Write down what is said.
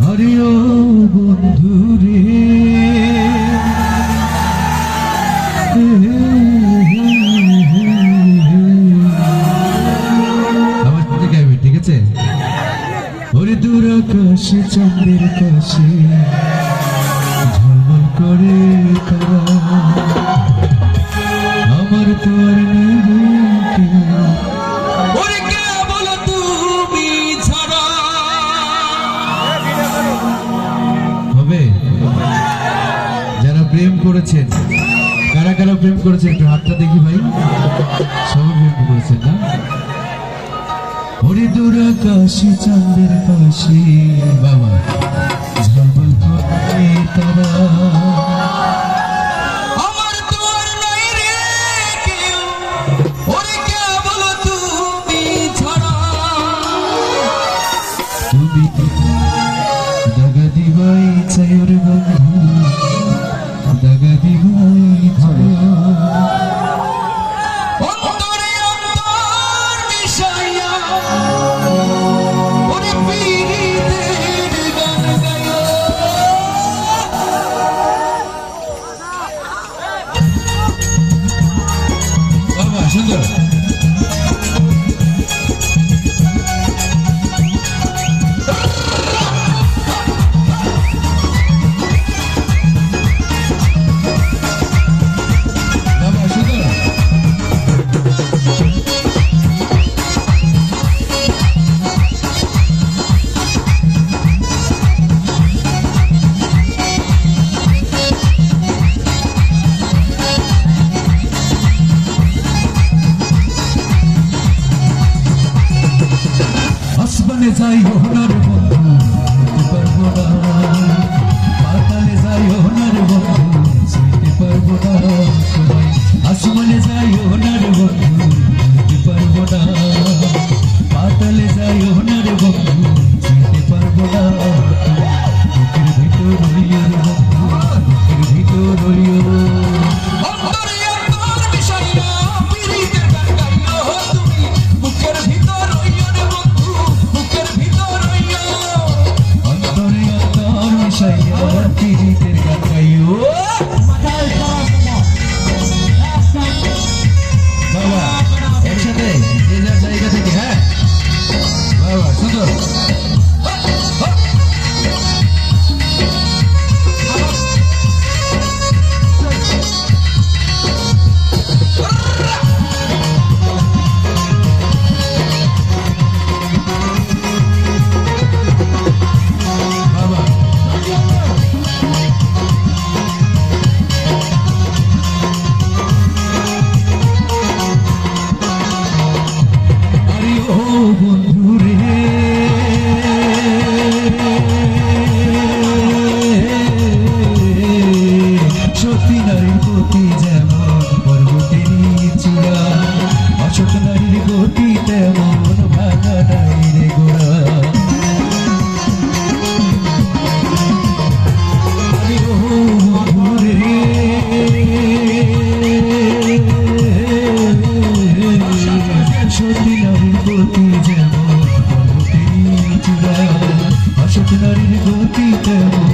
আরে ও বন্ধু রে, আমার সাথে গাইবে, ঠিক আছে? ওরে দূর আকাশে চন্দ্রের পাশে ঝলমল করে তারা, আমার তো আর নেই ওরে কে বলো তুমি ছাড়া। হবে যারা প্রেম করেছেন, কারা কারা প্রেম করেছেন একটু হাতটা দেখি ভাই। সবাই প্রেম করেছেন না? ওরে দূর আকাশে চাঁদের পাশে বাবা ঝলমল করে তারা, আমার তো আর নাই রে কেউ, ওরে কে বলো তুমি ছাড়া। তুমি দাগা দিবাই চাই ওরে বন্ধু, দাগা দিবাই চাই অন্তরে অন্তর মিশাইয়া, ওরে পীড়িতের গান গাইয়া। বাবা সুন্দর। আসমানে যাই ওনার বন্ধু যেতে পারবো না, পাতালে যাই ওনার বন্ধু যেতে পারবো না, আসমানে যাই ওনার বন্ধু যেতে পারবো না, পাতালে যাই ওনার বন্ধু যেতে পারবো না। বুকের ভিতর রইও রে বন্ধু, বুকের ভিতর রইও, অন্তরে অন্তর মিশাইয়া পীড়িতের গান গাইও তুমি, বুকের ভিতর রইও রে বন্ধু, বুকের ভিতর রইও, অন্তরে অন্তর মিশাইয়া পীড়িতের গান গাইও। বাবা একসাথে যে যার জায়গা থেকে, হ্যাঁ বাবা সুন্দর। বন্ধু রে, সত্যি নারীর গতি যেমন পর্বতের চূড়া, অসৎ নারীর গতি তেমন ভাঙা নারীর গোড়া। বন্ধু রে, সত্যি নারীর গতি যেমন পর্বতের চূড়া, অসৎ নারীর গতি তেমন